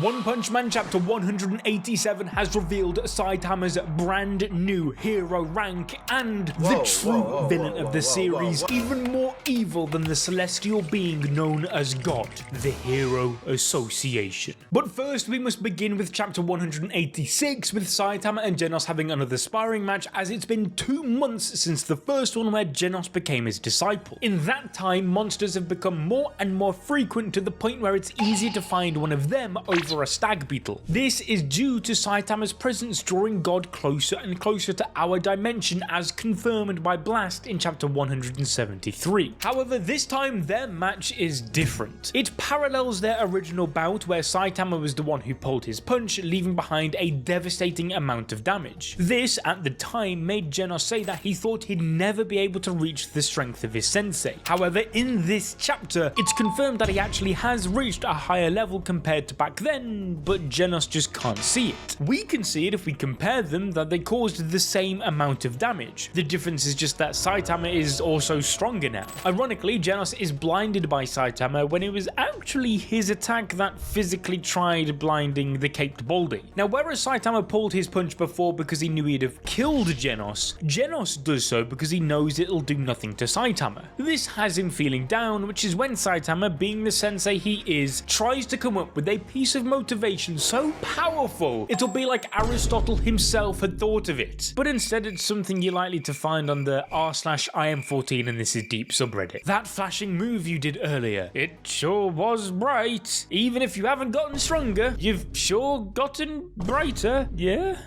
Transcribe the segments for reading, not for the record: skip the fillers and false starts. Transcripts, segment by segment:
One Punch Man Chapter 187 has revealed Saitama's brand new hero rank and the true villain of the series, even more evil than the celestial being known as God, the Hero Association. But first we must begin with Chapter 186 with Saitama and Genos having another sparring match, as it's been 2 months since the first one where Genos became his disciple. In that time, monsters have become more and more frequent to the point where it's easier to find one of them over a stag beetle. This is due to Saitama's presence drawing God closer and closer to our dimension, as confirmed by Blast in Chapter 173. However, this time their match is different. It parallels their original bout where Saitama was the one who pulled his punch, leaving behind a devastating amount of damage. This, at the time, made Genos say that he thought he'd never be able to reach the strength of his sensei. However, in this chapter, it's confirmed that he actually has reached a higher level compared to back then, but Genos just can't see it. We can see it if we compare them, that they caused the same amount of damage. The difference is just that Saitama is also stronger now. Ironically, Genos is blinded by Saitama when it was actually his attack that physically tried blinding the Caped Baldy. Now, whereas Saitama pulled his punch before because he knew he'd have killed Genos, Genos does so because he knows it'll do nothing to Saitama. This has him feeling down, which is when Saitama, being the sensei he is, tries to come up with a piece of motivation so powerful it'll be like Aristotle himself had thought of it. But instead it's something you're likely to find on the r/IM14 and this is deep subreddit. That flashing move you did earlier, it sure was bright. Even if you haven't gotten stronger, you've sure gotten brighter, yeah?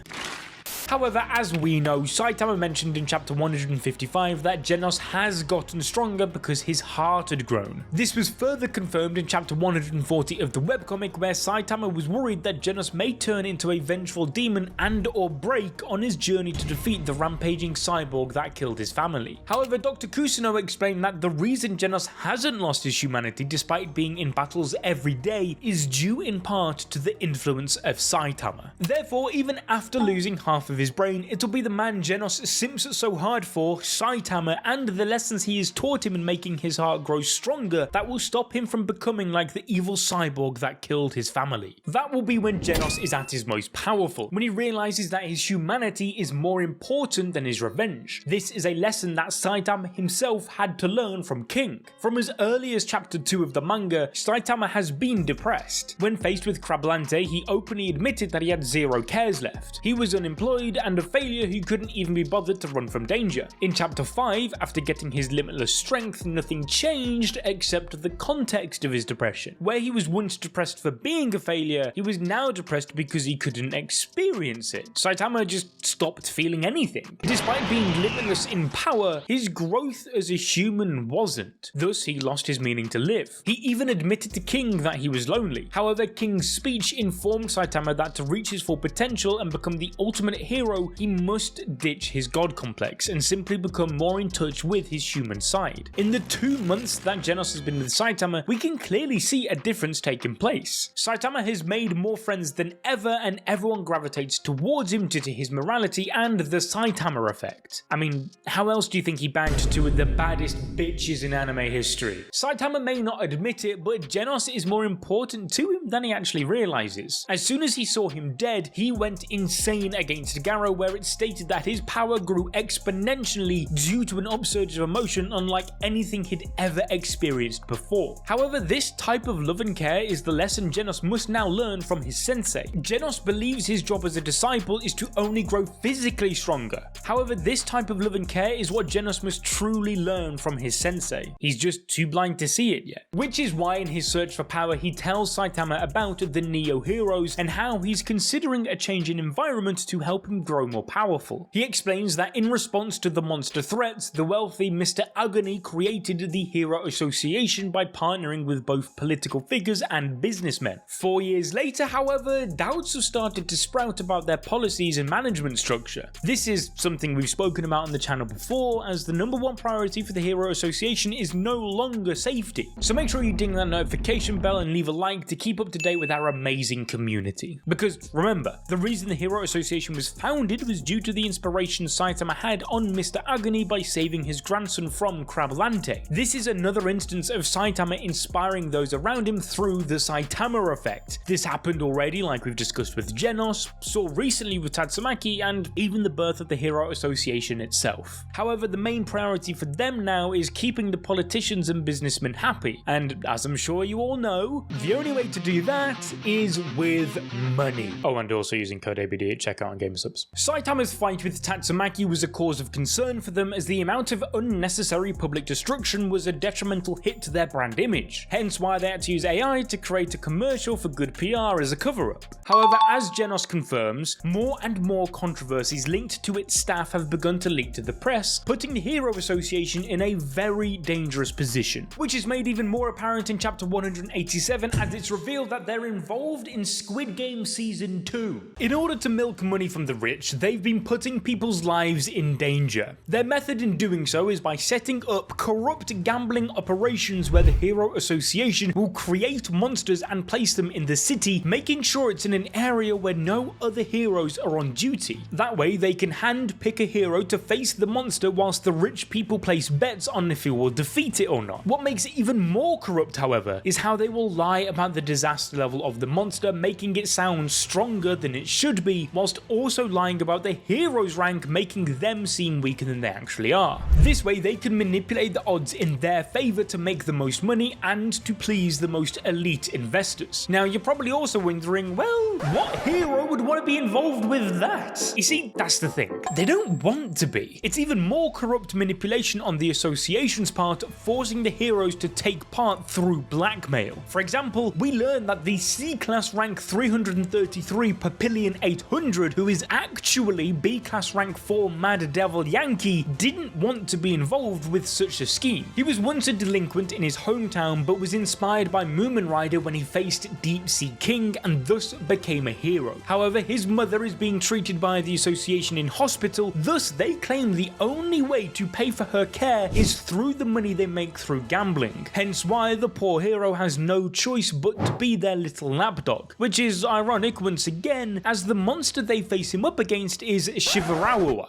However, as we know, Saitama mentioned in Chapter 155 that Genos has gotten stronger because his heart had grown. This was further confirmed in Chapter 140 of the webcomic, where Saitama was worried that Genos may turn into a vengeful demon and or break on his journey to defeat the rampaging cyborg that killed his family. However, Dr. Kusuno explained that the reason Genos hasn't lost his humanity despite being in battles every day is due in part to the influence of Saitama. Therefore, even after losing half of his brain, it'll be the man Genos simps so hard for, Saitama, and the lessons he has taught him in making his heart grow stronger that will stop him from becoming like the evil cyborg that killed his family. That will be when Genos is at his most powerful, when he realizes that his humanity is more important than his revenge. This is a lesson that Saitama himself had to learn from King. From as early as Chapter 2 of the manga, Saitama has been depressed. When faced with Crablante, he openly admitted that he had zero cares left. He was unemployed and a failure who couldn't even be bothered to run from danger. In Chapter 5, after getting his limitless strength, nothing changed except the context of his depression. Where he was once depressed for being a failure, he was now depressed because he couldn't experience it. Saitama just stopped feeling anything. Despite being limitless in power, his growth as a human wasn't. Thus, he lost his meaning to live. He even admitted to King that he was lonely. However, King's speech informed Saitama that to reach his full potential and become the ultimate hero, he must ditch his god complex and simply become more in touch with his human side. In the 2 months that Genos has been with Saitama, we can clearly see a difference taking place. Saitama has made more friends than ever and everyone gravitates towards him due to his morality and the Saitama effect. I mean, how else do you think he banged two of the baddest bitches in anime history? Saitama may not admit it, but Genos is more important to him than he actually realizes. As soon as he saw him dead, he went insane against Garou, where it stated that his power grew exponentially due to an upsurge of emotion unlike anything he'd ever experienced before. However, this type of love and care is the lesson Genos must now learn from his sensei. Genos believes his job as a disciple is to only grow physically stronger. However, this type of love and care is what Genos must truly learn from his sensei. He's just too blind to see it yet. Which is why in his search for power he tells Saitama about the Neo Heroes and how he's considering a change in environment to help him grow more powerful. He explains that in response to the monster threats, the wealthy Mr. Agony created the Hero Association by partnering with both political figures and businessmen. 4 years later, however, doubts have started to sprout about their policies and management structure. This is something we've spoken about on the channel before, as the #1 priority for the Hero Association is no longer safety. So make sure you ding that notification bell and leave a like to keep up to date with our amazing community. Because remember, the reason the Hero Association was compounded was due to the inspiration Saitama had on Mr. Agony by saving his grandson from Crablante. This is another instance of Saitama inspiring those around him through the Saitama effect. This happened already, like we've discussed with Genos, saw recently with Tatsumaki, and even the birth of the Hero Association itself. However, the main priority for them now is keeping the politicians and businessmen happy, and as I'm sure you all know, the only way to do that is with money. Oh, and also using code ABD at checkout on GamerSubs. Saitama's fight with Tatsumaki was a cause of concern for them, as the amount of unnecessary public destruction was a detrimental hit to their brand image, hence why they had to use AI to create a commercial for good PR as a cover-up. However, as Genos confirms, more and more controversies linked to its staff have begun to leak to the press, putting the Hero Association in a very dangerous position, which is made even more apparent in chapter 187 as it's revealed that they're involved in Squid Game Season 2. In order to milk money from the rich, they've been putting people's lives in danger. Their method in doing so is by setting up corrupt gambling operations where the Hero Association will create monsters and place them in the city, making sure it's in an area where no other heroes are on duty. That way they can hand pick a hero to face the monster whilst the rich people place bets on if he will defeat it or not. What makes it even more corrupt, however, is how they will lie about the disaster level of the monster, making it sound stronger than it should be, whilst also lying about the hero's rank, making them seem weaker than they actually are. This way they can manipulate the odds in their favour to make the most money and to please the most elite investors. Now you're probably also wondering, well, what hero would want to be involved with that? You see, that's the thing. They don't want to be. It's even more corrupt manipulation on the association's part, forcing the heroes to take part through blackmail. For example, we learn that the C-class rank 333 Papillion 800, who is actually B-class rank 4 Mad Devil Yankee, didn't want to be involved with such a scheme. He was once a delinquent in his hometown, but was inspired by Moomin Rider when he faced Deep Sea King and thus became a hero. However, his mother is being treated by the association in hospital, thus they claim the only way to pay for her care is through the money they make through gambling, hence why the poor hero has no choice but to be their little lapdog, which is ironic once again, as the monster they face him up against is Shivarawa.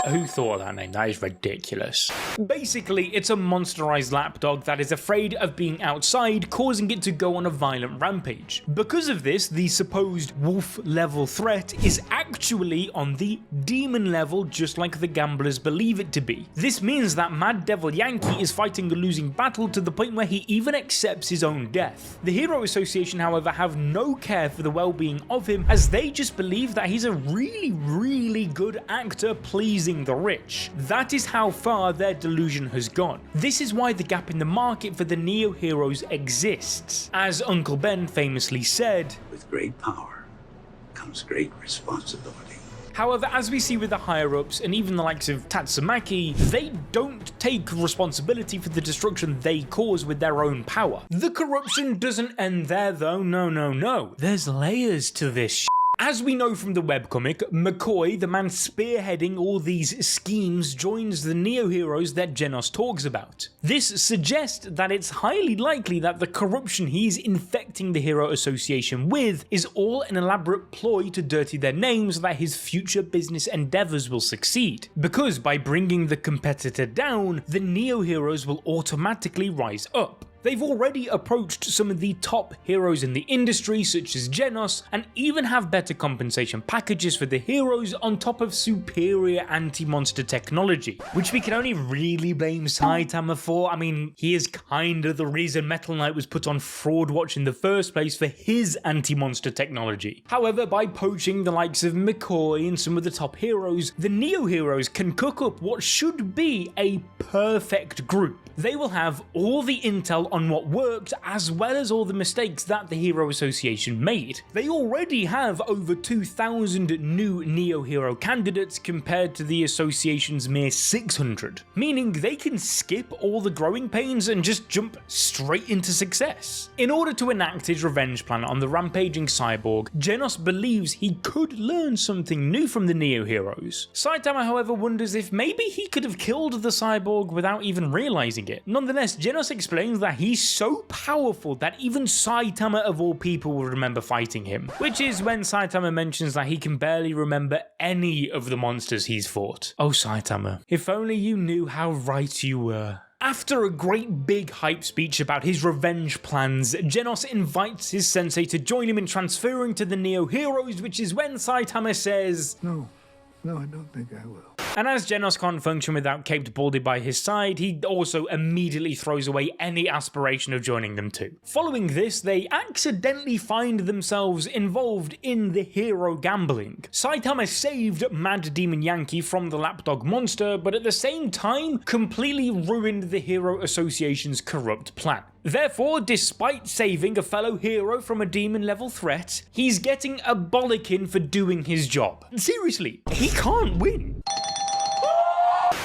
Who thought of that name? That is ridiculous. Basically, it's a monsterized lapdog that is afraid of being outside, causing it to go on a violent rampage. Because of this, the supposed wolf level threat is actually on the demon level, just like the gamblers believe it to be. This means that Mad Devil Yankee is fighting a losing battle to the point where he even accepts his own death. The Hero Association, however, have no care for the well-being of him, as they just believe that he's a really good actor pleasing the rich. That is how far their delusion has gone. This is why the gap in the market for the Neo heroes exists. As Uncle Ben famously said, "With great power comes great responsibility." However, as we see with the higher-ups and even the likes of Tatsumaki, they don't take responsibility for the destruction they cause with their own power. The corruption doesn't end there though, no. There's layers to this As we know from the webcomic, McCoy, the man spearheading all these schemes, joins the Neo-Heroes that Genos talks about. This suggests that it's highly likely that the corruption he's infecting the Hero Association with is all an elaborate ploy to dirty their names so that his future business endeavours will succeed. Because by bringing the competitor down, the Neo-Heroes will automatically rise up. They've already approached some of the top heroes in the industry, such as Genos, and even have better compensation packages for the heroes on top of superior anti-monster technology, which we can only really blame Saitama for. I mean, he is kinda the reason Metal Knight was put on Fraud Watch in the first place for his anti-monster technology. However, by poaching the likes of McCoy and some of the top heroes, the Neo-Heroes can cook up what should be a perfect group. They will have all the intel on what worked, as well as all the mistakes that the Hero Association made. They already have over 2,000 new Neo-Hero candidates compared to the Association's mere 600, meaning they can skip all the growing pains and just jump straight into success. In order to enact his revenge plan on the rampaging cyborg, Genos believes he could learn something new from the Neo-Heroes. Saitama, however, wonders if maybe he could have killed the cyborg without even realizing it. Nonetheless, Genos explains that he's so powerful that even Saitama of all people will remember fighting him, which is when Saitama mentions that he can barely remember any of the monsters he's fought. Oh Saitama, if only you knew how right you were. After a great big hype speech about his revenge plans, Genos invites his sensei to join him in transferring to the Neo Heroes, which is when Saitama says, No, I don't think I will. And as Genos can't function without Caped Baldy by his side, he also immediately throws away any aspiration of joining them too. Following this, they accidentally find themselves involved in the hero gambling. Saitama saved Mad Demon Yankee from the lapdog monster, but at the same time, completely ruined the Hero Association's corrupt plan. Therefore, despite saving a fellow hero from a demon level threat, he's getting a bollocking for doing his job. Seriously, he can't win.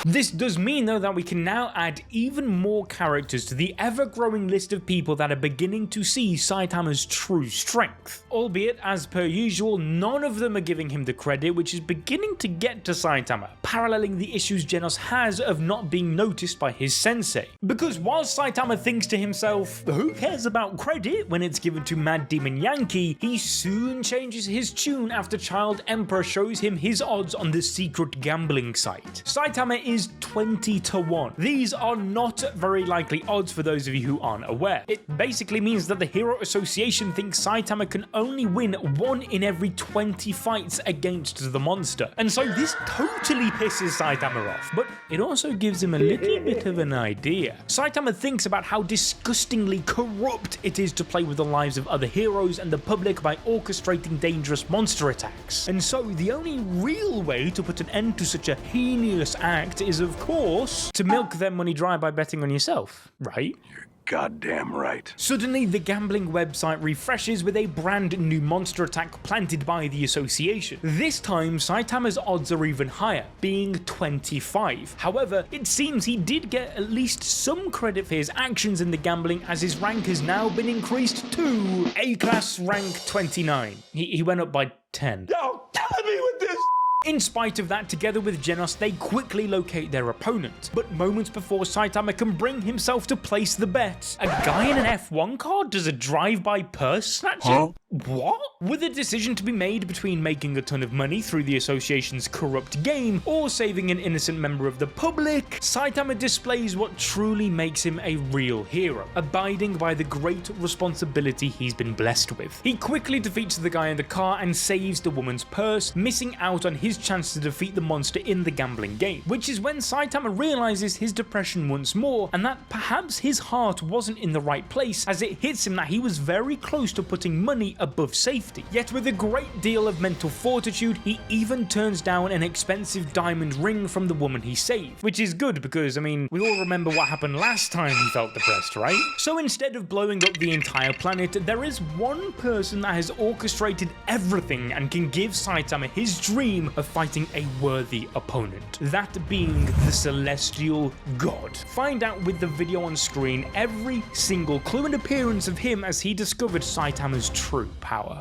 This does mean though that we can now add even more characters to the ever-growing list of people that are beginning to see Saitama's true strength. Albeit, as per usual, none of them are giving him the credit, which is beginning to get to Saitama, paralleling the issues Genos has of not being noticed by his sensei. Because while Saitama thinks to himself, who cares about credit when it's given to Mad Demon Yankee, he soon changes his tune after Child Emperor shows him his odds on the secret gambling site. Saitama is 20-1. These are not very likely odds for those of you who aren't aware. It basically means that the Hero Association thinks Saitama can only win 1 in every 20 fights against the monster. And so this totally pisses Saitama off, but it also gives him a little bit of an idea. Saitama thinks about how disgustingly corrupt it is to play with the lives of other heroes and the public by orchestrating dangerous monster attacks. And so the only real way to put an end to such a heinous act is, of course, to milk their money dry by betting on yourself, right? You're goddamn right. Suddenly, the gambling website refreshes with a brand new monster attack planted by the association. This time, Saitama's odds are even higher, being 25. However, it seems he did get at least some credit for his actions in the gambling, as his rank has now been increased to A-class rank 29. He went up by 10. Y'all killing me with this! In spite of that, together with Genos, they quickly locate their opponent. But moments before Saitama can bring himself to place the bet, a guy in an F1 car does a drive-by purse snatching? Huh? What? With a decision to be made between making a ton of money through the association's corrupt game or saving an innocent member of the public, Saitama displays what truly makes him a real hero, abiding by the great responsibility he's been blessed with. He quickly defeats the guy in the car and saves the woman's purse, missing out on his chance to defeat the monster in the gambling game, which is when Saitama realizes his depression once more and that perhaps his heart wasn't in the right place, as it hits him that he was very close to putting money above safety. Yet with a great deal of mental fortitude, he even turns down an expensive diamond ring from the woman he saved, which is good because, I mean, we all remember what happened last time he felt depressed, right? So instead of blowing up the entire planet, there is one person that has orchestrated everything and can give Saitama his dream of fighting a worthy opponent, that being the Celestial God. Find out with the video on screen every single clue and appearance of him as he discovered Saitama's true power.